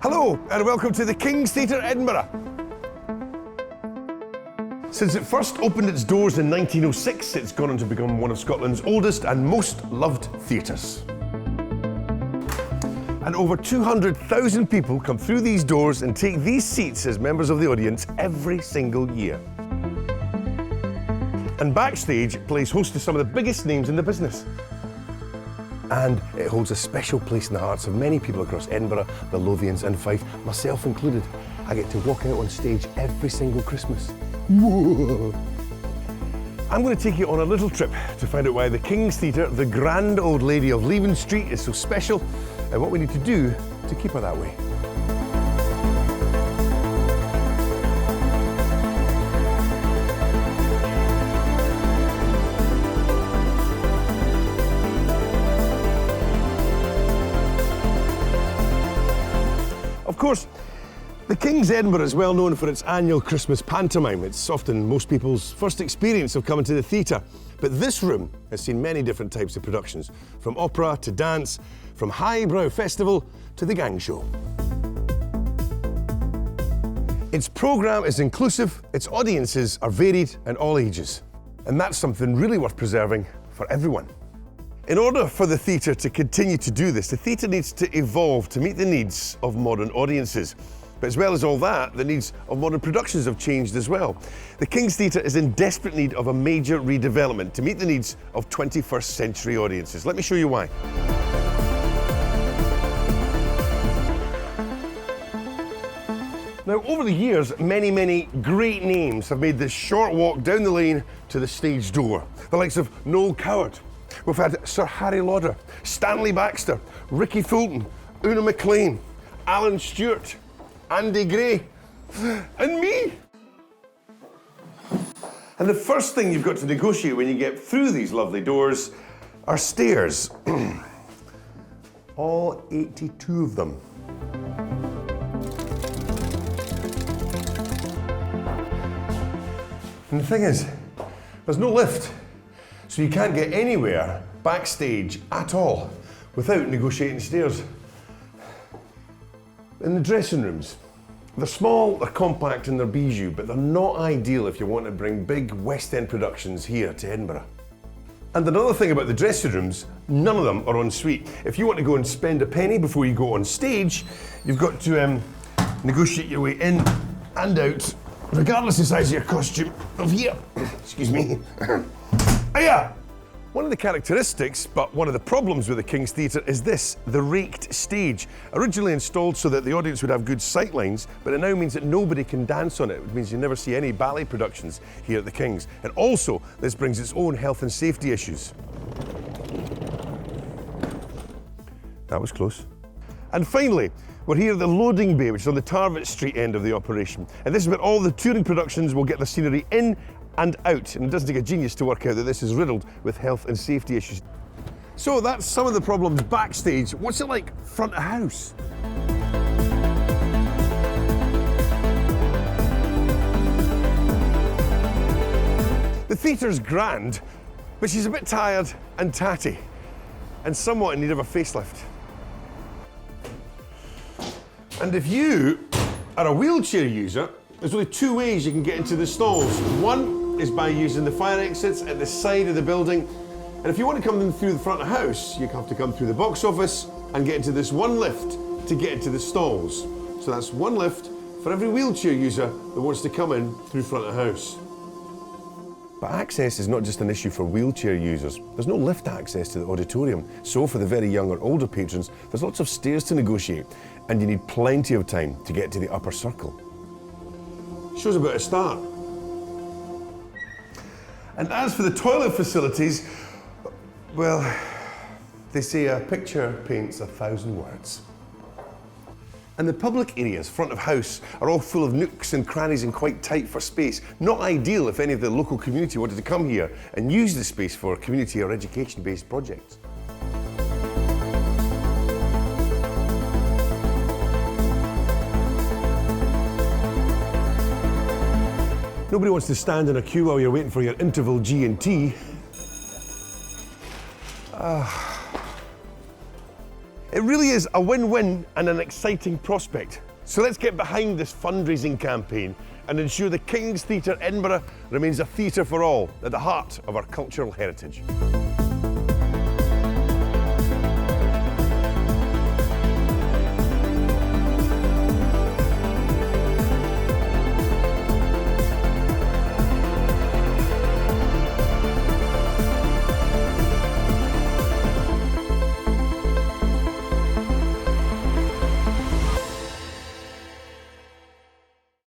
Hello and welcome to the King's Theatre, Edinburgh. Since it first opened its doors in 1906, it's gone on to become one of Scotland's oldest and most loved theatres. And over 200,000 people come through these doors and take these seats as members of the audience every single year. And Backstage plays host to some of the biggest names in the business. And it holds a special place in the hearts of many people across Edinburgh, the Lothians and Fife, myself included. I get to walk out on stage every single Christmas. Whoa. I'm going to take you on a little trip to find out why the King's Theatre, the grand old lady of Leaven Street, is so special and what we need to do to keep her that way. Of course, the King's Edinburgh is well known for its annual Christmas pantomime. It's often most people's first experience of coming to the theatre. But this room has seen many different types of productions, from opera to dance, from highbrow festival to the gang show. Its programme is inclusive, its audiences are varied and all ages. And that's something really worth preserving for everyone. In order for the theatre to continue to do this, the theatre needs to evolve to meet the needs of modern audiences. But as well as all that, the needs of modern productions have changed as well. The King's Theatre is in desperate need of a major redevelopment to meet the needs of 21st century audiences. Let me show you why. Now, over the years, many great names have made this short walk down the lane to the stage door. The likes of Noel Coward. We've had Sir Harry Lauder, Stanley Baxter, Ricky Fulton, Una McLean, Alan Stewart, Andy Gray, and me. And the first thing you've got to negotiate when you get through these lovely doors are stairs. All 82 of them. And the thing is, there's no lift. So you can't get anywhere backstage at all without negotiating stairs. In the dressing rooms, they're small, they're compact and they're bijou, but they're not ideal if you want to bring big West End productions here to Edinburgh. And another thing about the dressing rooms, none of them are en suite. If you want to go and spend a penny before you go on stage, you've got to negotiate your way in and out, regardless of the size of your costume. Of here, excuse me. Hiya! One of the characteristics, but one of the problems with the King's Theatre is this, the raked stage. Originally installed so that the audience would have good sight lines, but it now means that nobody can dance on it. It means you never see any ballet productions here at the King's. And also, this brings its own health and safety issues. That was close. And finally, we're here at the loading bay, which is on the Tarvett Street end of the operation. And this is where all the touring productions will get their scenery in and out, and it doesn't take a genius to work out that this is riddled with health and safety issues. So that's some of the problems backstage. What's it like front of house? The theatre's grand, but she's a bit tired and tatty, and somewhat in need of a facelift. And if you are a wheelchair user, there's only two ways you can get into the stalls. One is by using the fire exits at the side of the building. And if you want to come in through the front of house, you have to come through the box office and get into this one lift to get into the stalls. So that's one lift for every wheelchair user that wants to come in through front of house. But access is not just an issue for wheelchair users. There's no lift access to the auditorium. So for the very young or older patrons, there's lots of stairs to negotiate, and you need plenty of time to get to the upper circle. Show's about to start. And as for the toilet facilities, well, they say a picture paints 1,000 words. And the public areas, front of house, are all full of nooks and crannies and quite tight for space. Not ideal if any of the local community wanted to come here and use the space for community or education-based projects. Nobody wants to stand in a queue while you're waiting for your interval G&T. It really is a win-win and an exciting prospect. So let's get behind this fundraising campaign and ensure the King's Theatre Edinburgh remains a theatre for all at the heart of our cultural heritage.